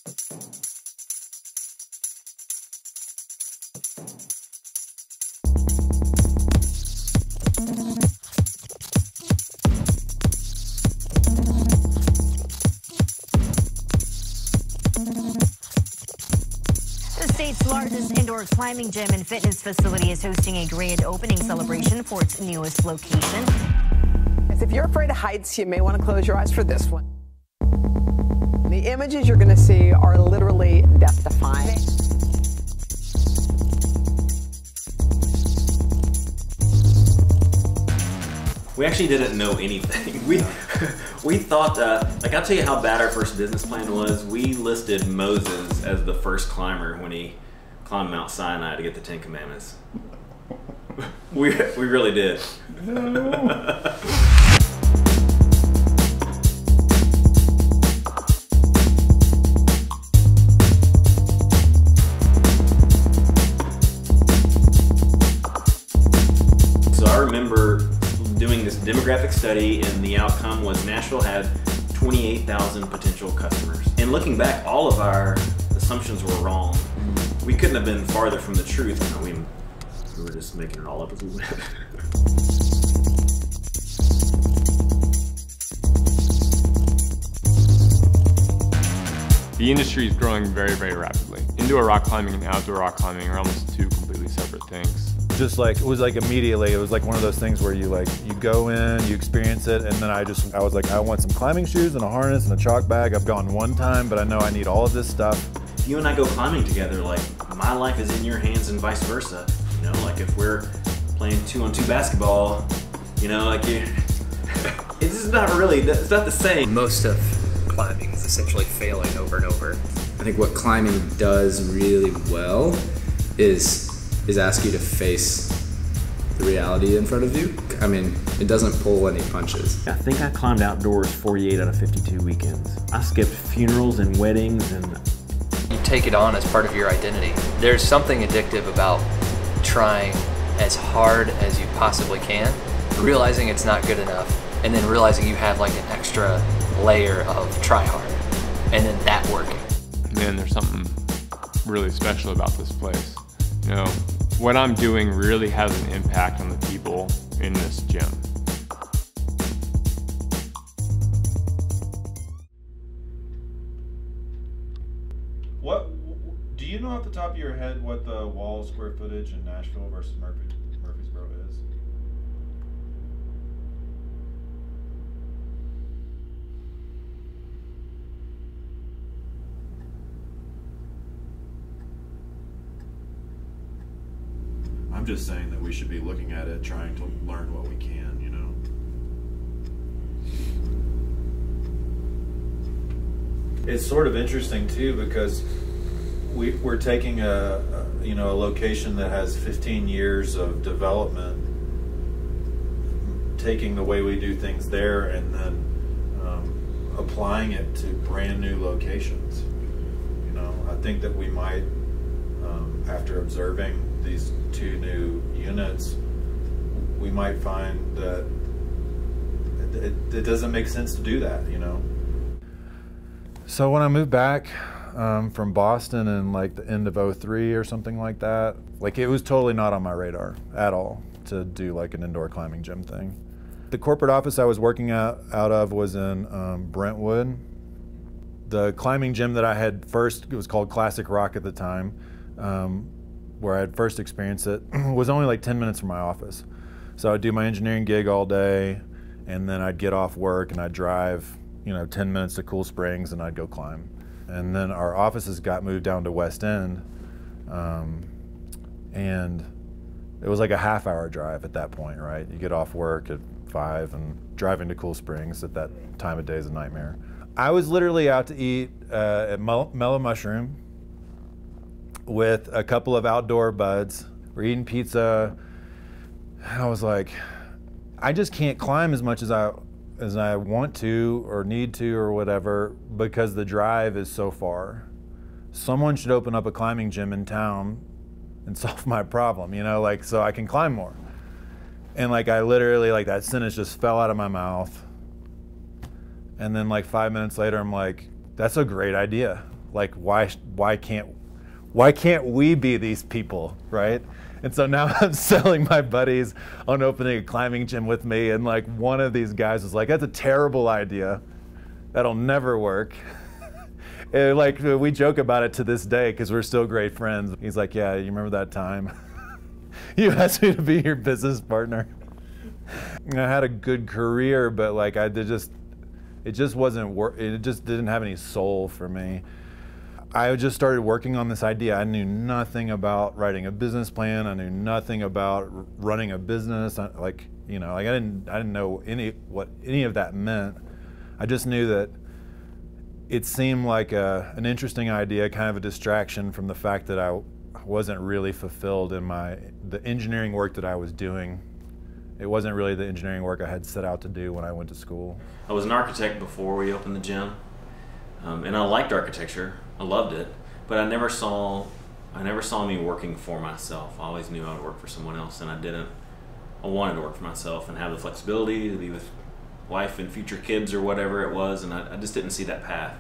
The state's largest indoor climbing gym and fitness facility is hosting a grand opening celebration for its newest location. If you're afraid of heights, you may want to close your eyes for this one. The images you're going to see are literally death-defying. We actually didn't know anything. We thought, like I'll tell you how bad our first business plan was. We listed Moses as the first climber when he climbed Mount Sinai to get the 10 Commandments. We really did. No. So I remember doing this demographic study, and the outcome was Nashville had 28,000 potential customers. And looking back, all of our assumptions were wrong. We couldn't have been farther from the truth. We were just making it all up as we went. The industry is growing very, very rapidly. Indoor rock climbing and outdoor rock climbing are almost two completely separate things. Just like, it was like immediately, it was like one of those things where you go in, you experience it, and then I was like, I want some climbing shoes and a harness and a chalk bag. I've gone one time, but I know I need all of this stuff. If you and I go climbing together, like, my life is in your hands and vice versa. You know, like if we're playing 2-on-2 basketball, you know, like it's just not really, it's not the same. Most of climbing is essentially failing over and over. I think what climbing does really well is ask you to face the reality in front of you. I mean, it doesn't pull any punches. I think I climbed outdoors 48 out of 52 weekends. I skipped funerals and weddings, and you take it on as part of your identity. There's something addictive about trying as hard as you possibly can, realizing it's not good enough, and then realizing you have like an extra layer of try hard, and then that working. Man, there's something really special about this place. You know, what I'm doing really has an impact on the people in this gym. What do you know off the top of your head what the wall square footage in Nashville versus Murfreesboro is? I'm just saying that we should be looking at it, trying to learn what we can, you know. It's sort of interesting too, because we're taking a location that has 15 years of development, taking the way we do things there and then applying it to brand new locations. You know, I think that we might, after observing these 2 new units, we might find that it doesn't make sense to do that, you know. So when I moved back from Boston in like the end of '03 or something like that, like it was totally not on my radar at all to do like an indoor climbing gym thing. The corporate office I was working out of was in Brentwood. The climbing gym that I had first, it was called Classic Rock at the time, where I had first experienced it, was only like 10 minutes from my office. So I'd do my engineering gig all day, and then I'd get off work and I'd drive, 10 minutes to Cool Springs and I'd go climb. And then our offices got moved down to West End, and it was like a half-hour drive at that point, right? You get off work at 5 and driving to Cool Springs at that time of day is a nightmare. I was literally out to eat at Mellow Mushroom with a couple of outdoor buds. We're eating pizza. I was like, I just can't climb as much as I want to or need to or whatever, because the drive is so far. Someone should open up a climbing gym in town and solve my problem, so I can climb more. And I literally, that sentence just fell out of my mouth. And then 5 minutes later, I'm like, that's a great idea. Like, why can't we be these people, right? And so now I'm selling my buddies on opening a climbing gym with me, and like one of these guys was like, "That's a terrible idea. That'll never work." And like we joke about it to this day because we're still great friends. He's like, "Yeah, you remember that time you asked me to be your business partner?" I had a good career, but like it just wasn't it just didn't have any soul for me. I just started working on this idea. I knew nothing about writing a business plan. I knew nothing about running a business. I didn't know what any of that meant. I just knew that it seemed like an interesting idea, kind of a distraction from the fact that I wasn't really fulfilled in the engineering work that I was doing. It wasn't really the engineering work I had set out to do when I went to school. I was an architect before we opened the gym, and I liked architecture. I loved it, but I never saw me working for myself. I always knew I would work for someone else, and I wanted to work for myself and have the flexibility to be with wife and future kids or whatever it was, and I just didn't see that path.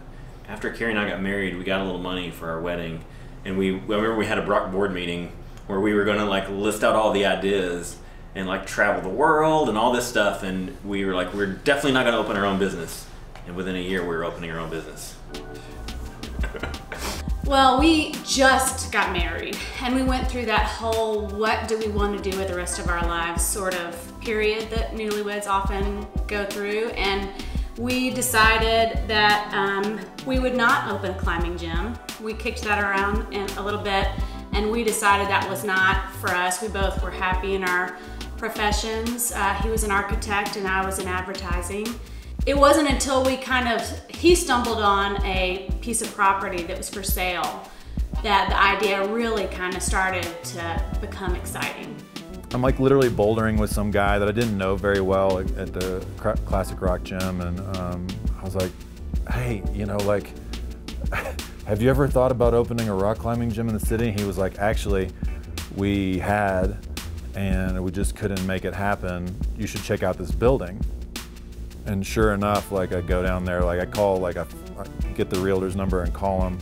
After Carrie and I got married, we got a little money for our wedding, and I remember we had a board meeting where we were going to like list out all the ideas and like travel the world and all this stuff, and we were like, we're definitely not going to open our own business. And within a year, we were opening our own business. Well, we just got married, and we went through that whole what do we want to do with the rest of our lives sort of period that newlyweds often go through, and we decided that we would not open a climbing gym. We kicked that around a little bit, and we decided that was not for us. We both were happy in our professions. He was an architect and I was in advertising. It wasn't until he stumbled on a piece of property that was for sale that the idea really kind of started to become exciting. I'm like literally bouldering with some guy that I didn't know very well at the Classic Rock Gym, and I was like, "Hey, like, have you ever thought about opening a rock climbing gym in the city?" He was like, "Actually, we had, and we just couldn't make it happen. You should check out this building." And sure enough, like I go down there, like I call, like I get the realtor's number and call him.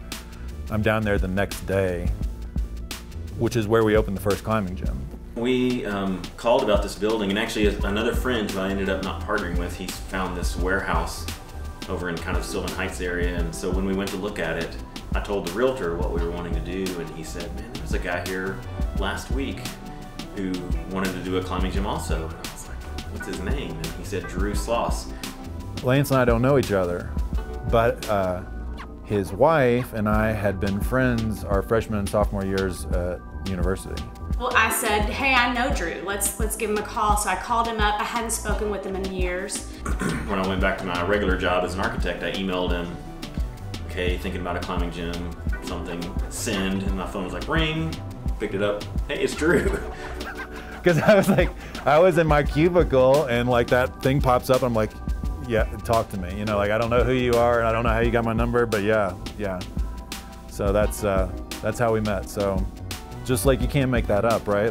I'm down there the next day, which is where we opened the first climbing gym. We called about this building, and actually another friend who I ended up not partnering with, he found this warehouse over in kind of Sylvan Heights area, and so when we went to look at it, I told the realtor what we were wanting to do, and he said, "Man, there was a guy here last week who wanted to do a climbing gym also." And I was like, "What's his name?" And he said, "Drew Sloss." Lance and I don't know each other, but his wife and I had been friends our freshman and sophomore years at university. Well, I said, "Hey, I know Drew. Let's give him a call." So I called him up. I hadn't spoken with him in years. When I went back to my regular job as an architect, I emailed him, "Okay, thinking about a climbing gym, something, send," and my phone was like, ring, picked it up, "Hey, it's Drew." Because I was in my cubicle and like that thing pops up, I'm like, "Yeah, talk to me." Like I don't know who you are and I don't know how you got my number, but yeah. So that's how we met. So just like you can't make that up, right?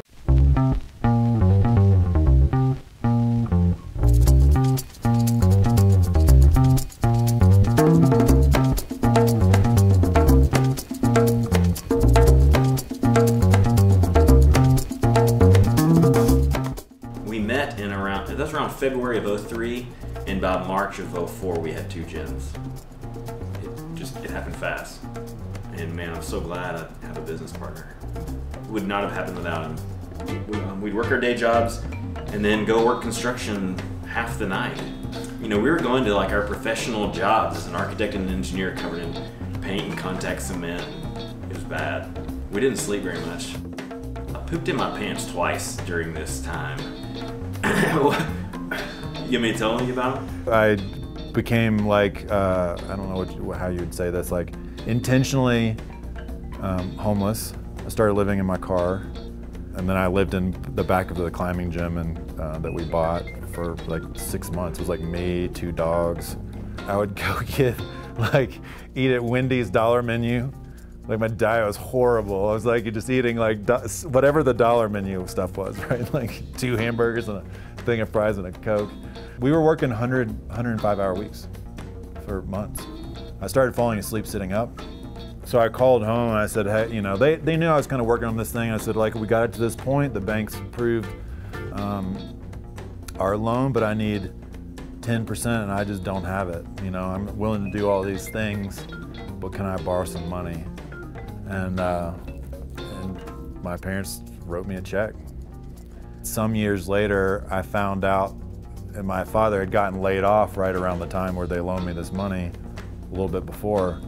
We met that's around February of '03, and by March of '04 we had 2 gyms. It happened fast. And man, I'm so glad I have a business partner. It would not have happened without him. We'd work our day jobs and then go work construction half the night. We were going to like our professional jobs as an architect and an engineer covered in paint and contact cement. It was bad. We didn't sleep very much. I pooped in my pants twice during this time. You want me to tell you about it? I became like, I don't know how you would say this, like intentionally homeless. I started living in my car, and then I lived in the back of the climbing gym and that we bought for like 6 months. It was like me, 2 dogs. I would go eat at Wendy's dollar menu. Like my diet was horrible. I was like just eating like whatever the dollar menu stuff was, right? Like 2 hamburgers and a thing of fries and a Coke. We were working 105-hour weeks for months. I started falling asleep sitting up. So I called home and I said, hey, you know, they knew I was kind of working on this thing. I said, like, we got it to this point, the bank's approved our loan, but I need 10% and I just don't have it. You know, I'm willing to do all these things, but can I borrow some money? And my parents wrote me a check. Some years later, I found out, and my father had gotten laid off right around the time where they loaned me this money, a little bit before,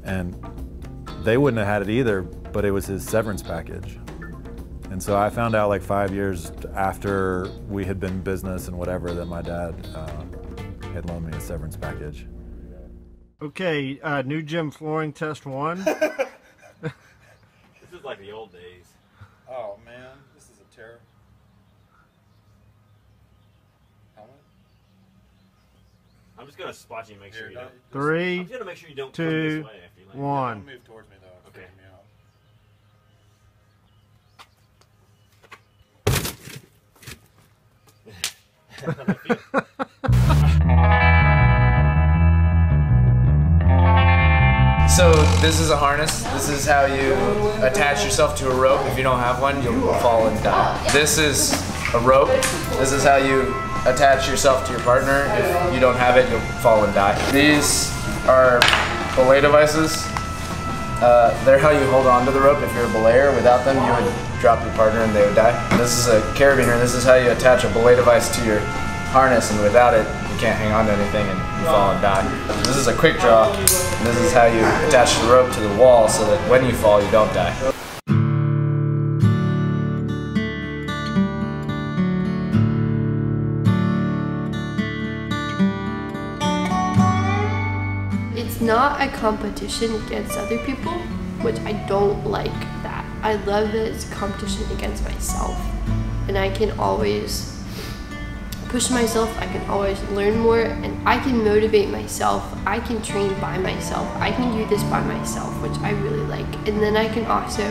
and they wouldn't have had it either, but it was his severance package. And so I found out like 5 years after we had been in business and whatever that my dad had loaned me a severance package. Okay, new gym flooring test 1. This is like the old days. Oh man, this is a terror. Helmet? I'm just gonna spot you and make sure you don't. 3, I'm gonna make sure you don't 2, come this way after you land. 1. Don't move towards me though. It's Okay. freaking me out. So this is a harness. This is how you attach yourself to a rope. If you don't have one, you'll fall and die. This is a rope. This is how you attach yourself to your partner. If you don't have it, you'll fall and die. These are belay devices. They're how you hold on to the rope. If you're a belayer, without them, you would drop your partner and they would die. This is a carabiner. This is how you attach a belay device to your harness, and without it, you can't hang on to anything and you fall and die. This is a quick draw. This is how you attach the rope to the wall so that when you fall, you don't die. It's not a competition against other people, which I don't like that. I love that it's a competition against myself, and I can always push myself, I can always learn more, and I can motivate myself, I can train by myself, I can do this by myself, which I really like. And then I can also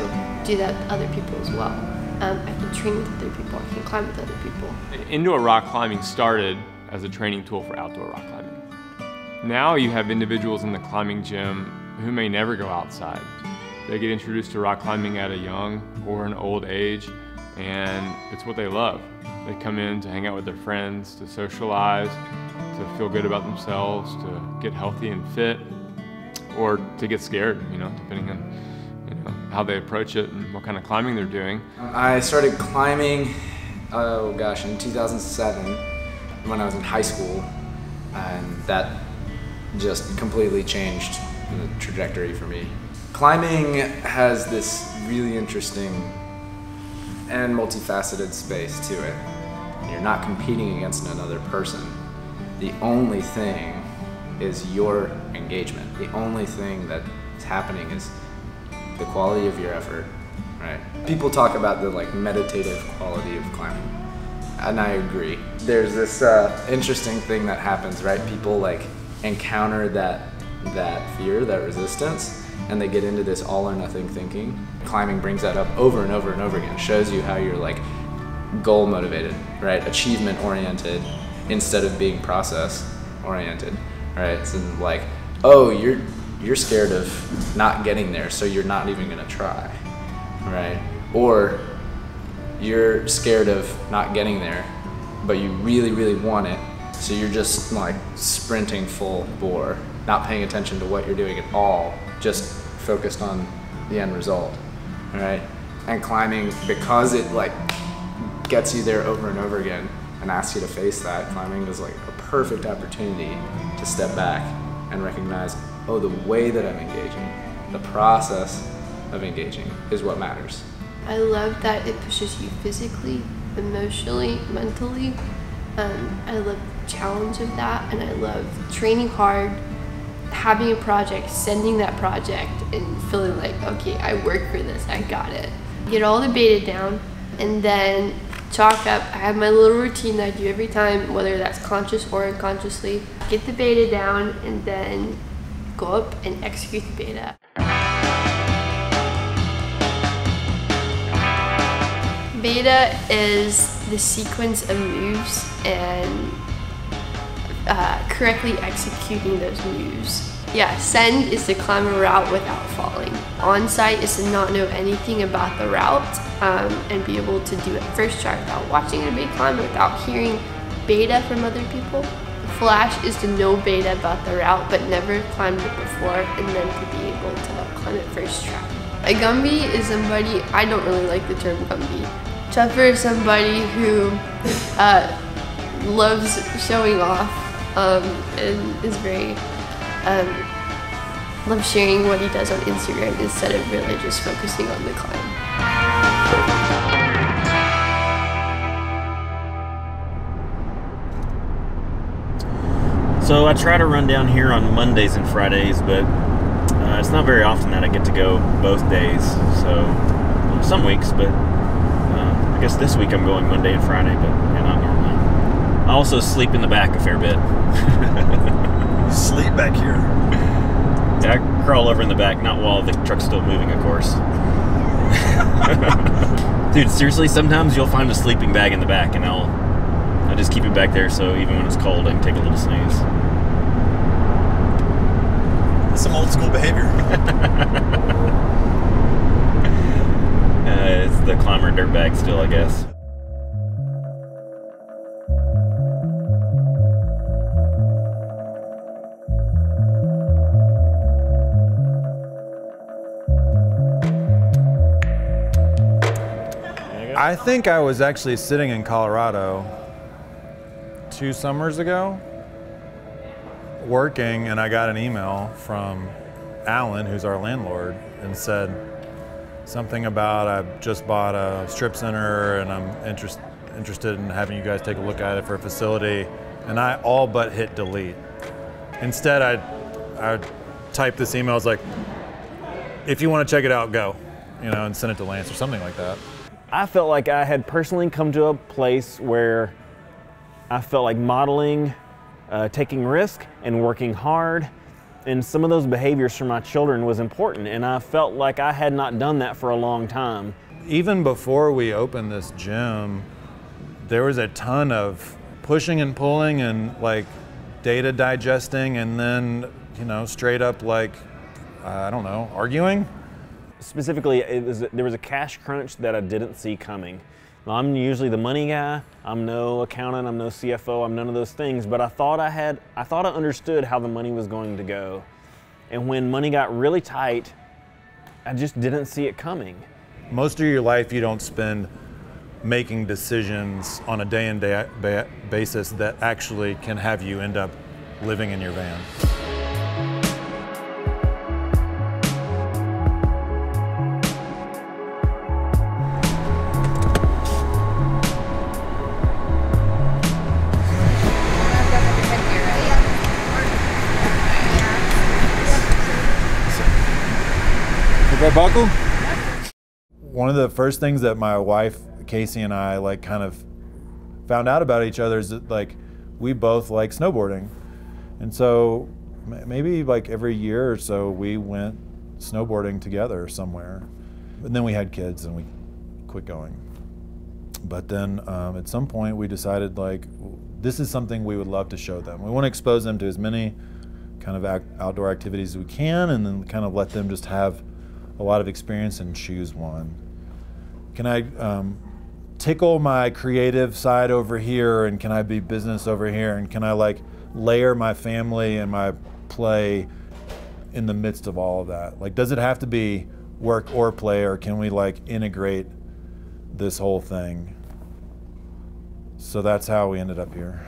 do that with other people as well. I can train with other people, I can climb with other people. Indoor rock climbing started as a training tool for outdoor rock climbing. Now you have individuals in the climbing gym who may never go outside. They get introduced to rock climbing at a young or an old age, and it's what they love. They come in to hang out with their friends, to socialize, to feel good about themselves, to get healthy and fit, or to get scared, you know, depending on how they approach it and what kind of climbing they're doing. I started climbing, oh gosh, in 2007 when I was in high school, and that just completely changed the trajectory for me. Climbing has this really interesting and multifaceted space to it. You're not competing against another person. The only thing is your engagement. The only thing that is happening is the quality of your effort, right? People talk about the meditative quality of climbing, and I agree. There's this interesting thing that happens, right? People encounter that fear, that resistance, and they get into this all or nothing thinking. Climbing brings that up over and over and over again. It shows you how you're goal motivated, right? Achievement oriented instead of being process oriented, right? So oh, you're scared of not getting there, so you're not even gonna try, right? Or you're scared of not getting there, but you really, really want it, so you're just sprinting full bore, not paying attention to what you're doing at all, just focused on the end result, right? And climbing, because it gets you there over and over again and asks you to face that, climbing is a perfect opportunity to step back and recognize, oh, the way that I'm engaging, the process of engaging is what matters. I love that it pushes you physically, emotionally, mentally. I love the challenge of that, and I love training hard, having a project, sending that project, and feeling okay, I worked for this, I got it. Get all the beta down, and then chalk up. I have my little routine that I do every time, whether that's conscious or unconsciously. Get the beta down, and then go up and execute the beta. Beta is the sequence of moves and correctly executing those moves. Yeah, Send is to climb a route without falling. ONSITE is to not know anything about the route and be able to do it first try without watching anybody climb, without hearing beta from other people. Flash is to know beta about the route but never climbed it before, and then to be able to climb it first try. A GUMBY is somebody, I don't really like the term GUMBY. CHUFFER is somebody who loves showing off and is very, loves sharing what he does on Instagram instead of really just focusing on the climb. So I try to run down here on Mondays and Fridays, but it's not very often that I get to go both days. So some weeks, but I guess this week I'm going Monday and Friday, but yeah, not normally. I also sleep in the back a fair bit. Sleep back here? Yeah, I crawl over in the back, not while the truck's still moving, of course. Dude, seriously, sometimes you'll find a sleeping bag in the back, and I'll just keep it back there so even when it's cold I can take a little snooze. That's some old school behavior. It's the climber dirt bag still, I guess. I think I was actually sitting in Colorado 2 summers ago working, and I got an email from Alan, who's our landlord, and said something about I just bought a strip center and I'm interested in having you guys take a look at it for a facility, and I all but hit delete. Instead I typed this email. I was like, if you want to check it out, go, you know, and send it to Lance or something like that. I felt like I had personally come to a place where I felt like modeling, taking risk and working hard, and some of those behaviors for my children was important, and I felt like I had not done that for a long time. Even before we opened this gym, there was a ton of pushing and pulling and like data digesting, and then, you know, straight up like, I don't know, arguing. Specifically, there was a cash crunch that I didn't see coming. Now, I'm usually the money guy. I'm no accountant, I'm no CFO, I'm none of those things, but I thought I understood how the money was going to go. And when money got really tight, I just didn't see it coming. Most of your life you don't spend making decisions on a day-in-day basis that actually can have you end up living in your van. Buckle? One of the first things that my wife Casey and I like kind of found out about each other is that like we both like snowboarding, and so maybe like every year or so we went snowboarding together somewhere. And then we had kids and we quit going. But then at some point we decided like this is something we would love to show them. We want to expose them to as many kind of outdoor activities as we can, and then kind of let them just have a lot of experience and choose one. Can I tickle my creative side over here, and can I be business over here, and can I like layer my family and my play in the midst of all of that? Like, does it have to be work or play, or can we like integrate this whole thing? So that's how we ended up here.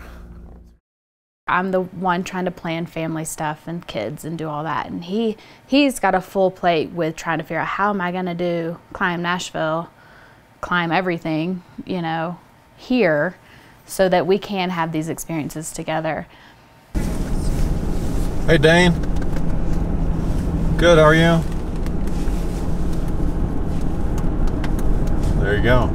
I'm the one trying to plan family stuff and kids and do all that, and he's got a full plate with trying to figure out how am I going to climb Nashville, climb everything, you know, here, so that we can have these experiences together. Hey Dane. Good, how are you? There you go.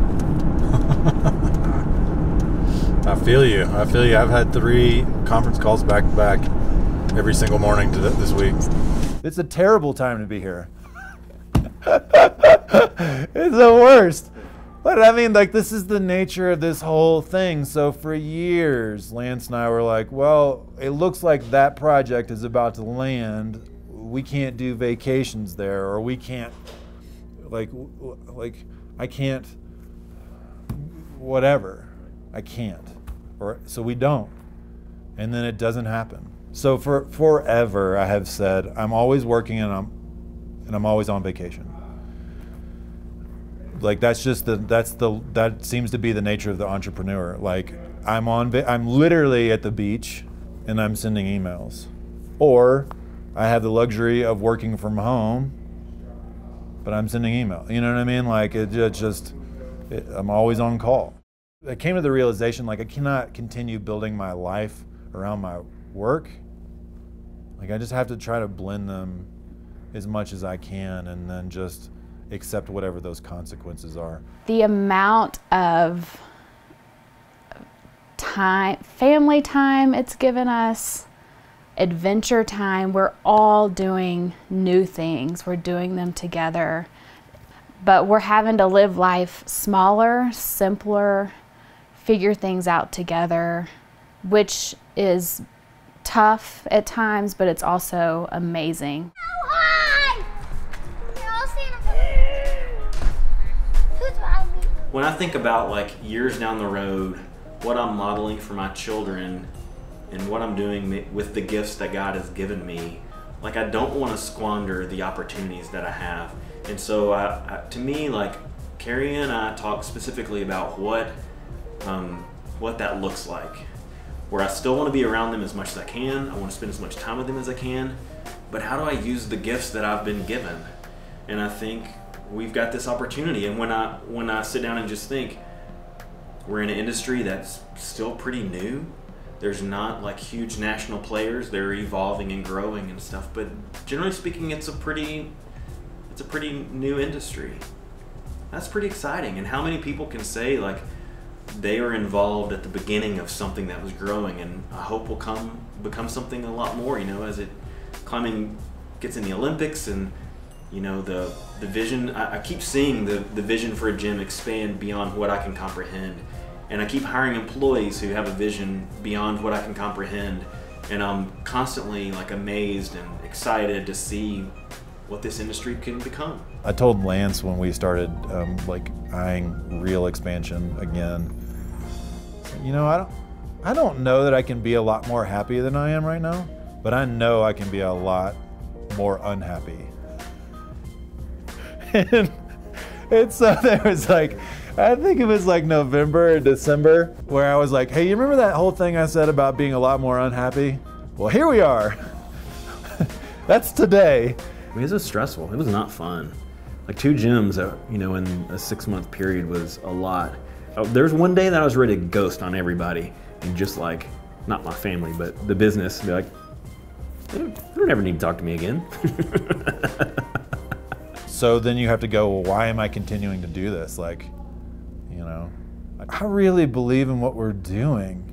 I feel you. I feel you. I've had 3 conference calls back to back every single morning this week. It's a terrible time to be here. It's the worst. But I mean, like, this is the nature of this whole thing. So for years, Lance and I were like, well, it looks like that project is about to land. we can't do vacations there, or we can't, like I can't, whatever, I can't, or so we don't, and then it doesn't happen. So for forever, I have said I'm always working and I'm always on vacation. Like that seems to be the nature of the entrepreneur. Like I'm literally at the beach and I'm sending emails, or I have the luxury of working from home, but I'm sending email. You know what I mean? Like I'm always on call. I came to the realization, like, I cannot continue building my life around my work. Like, I just have to try to blend them as much as I can, and then just accept whatever those consequences are. The amount of time, family time it's given us, adventure time, we're all doing new things. We're doing them together. But we're having to live life smaller, simpler, figure things out together, which is tough at times, but it's also amazing. When I think about like years down the road, what I'm modeling for my children and what I'm doing with the gifts that God has given me, like I don't want to squander the opportunities that I have. And so to me, like Carrie and I talk specifically about what that looks like, where I still want to be around them as much as I can. I want to spend as much time with them as I can, but how do I use the gifts that I've been given? And I think we've got this opportunity. And when I sit down and just think, we're in an industry that's still pretty new. There's not like huge national players. They're evolving and growing and stuff, but generally speaking, it's a pretty new industry. That's pretty exciting. And how many people can say like they were involved at the beginning of something that was growing, and I hope will become something a lot more, you know, as climbing gets in the Olympics, and you know, the vision, I keep seeing the vision for a gym expand beyond what I can comprehend. And I keep hiring employees who have a vision beyond what I can comprehend. And I'm constantly like amazed and excited to see what this industry can become. I told Lance when we started like eyeing real expansion again, you know, I don't know that I can be a lot more happy than I am right now, but I know I can be a lot more unhappy. And so there was like, I think it was like November or December, where I was like, hey, you remember that whole thing I said about being a lot more unhappy? Well, here we are. That's today. I mean, it was stressful. It was not fun. Like 2 gyms, you know, in a 6-month period was a lot. There's one day that I was ready to ghost on everybody and just like, not my family, but the business, be like, they don't ever need to talk to me again. So then you have to go, well, why am I continuing to do this? Like, you know, I really believe in what we're doing.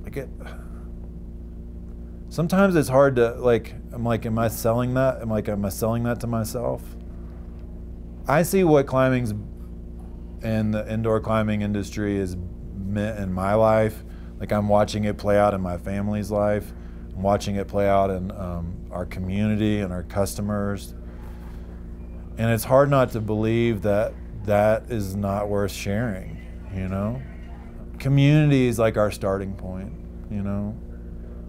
Like sometimes it's hard to like, I'm like, am I selling that? Am I selling that to myself? I see what climbing's and the indoor climbing industry is meant in my life. Like I'm watching it play out in my family's life. I'm watching it play out in our community and our customers. And it's hard not to believe that that is not worth sharing, you know? Community is like our starting point, you know?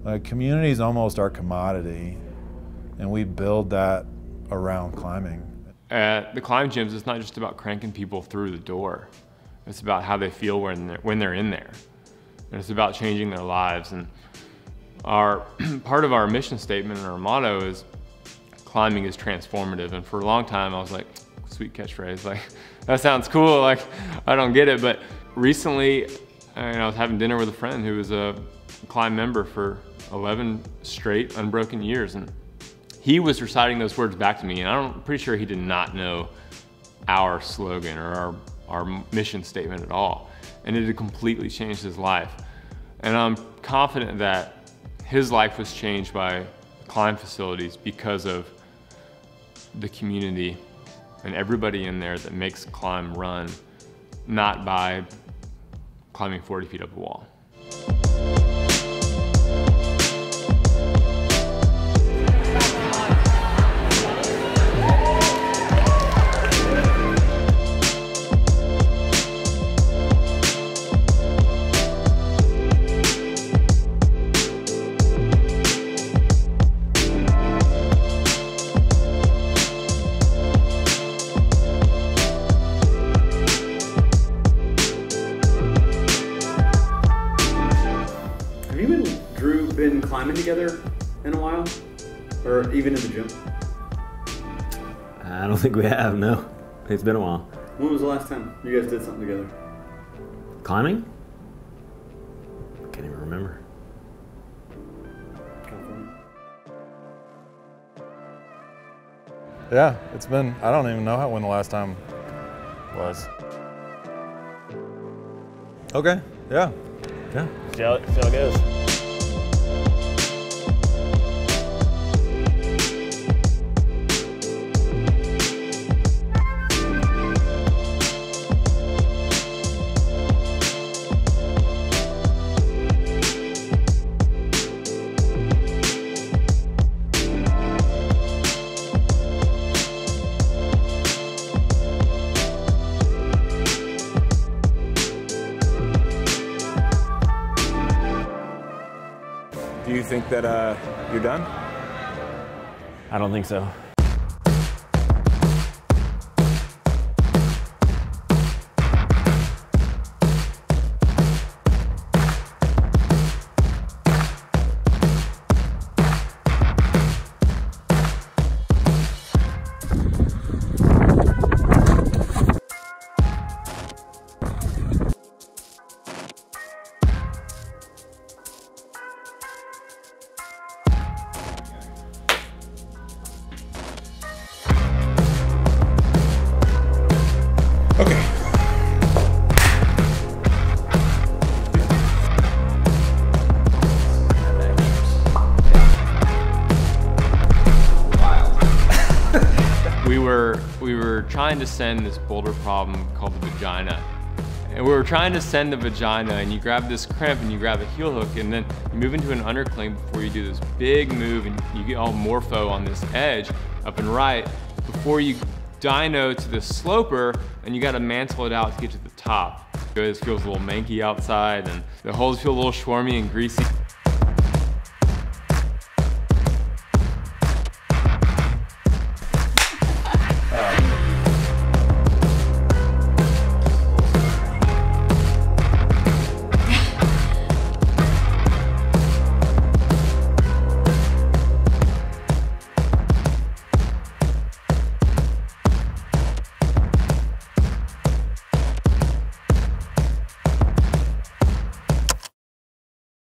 Like community is almost our commodity, and we build that around climbing. At the climb gyms, it's not just about cranking people through the door. It's about how they feel when they're in there. And it's about changing their lives. And part of our mission statement and our motto is climbing is transformative. And for a long time, I was like, sweet catchphrase, like, that sounds cool, like, I don't get it. But recently, I was having dinner with a friend who was a climb member for 11 straight unbroken years. And he was reciting those words back to me, and I'm pretty sure he did not know our slogan or our mission statement at all. And it had completely changed his life. And I'm confident that his life was changed by climb facilities because of the community and everybody in there that makes climb run, not by climbing 40 feet up a wall. together in a while? Or even in the gym? I don't think we have, no. It's been a while. When was the last time you guys did something together? Climbing? I can't even remember. Yeah, it's been, I don't even know when the last time was. Okay, yeah. Yeah. See how it goes. Do you think that you're done? I don't think so. Okay. We were trying to send this boulder problem called the vagina. And we were trying to send the vagina, and you grab this crimp and you grab a heel hook, and then you move into an undercling before you do this big move, and you get all morpho on this edge up and right before you dyno to the sloper, and you gotta mantle it out to get to the top. It feels a little manky outside, and the holes feel a little swarmy and greasy.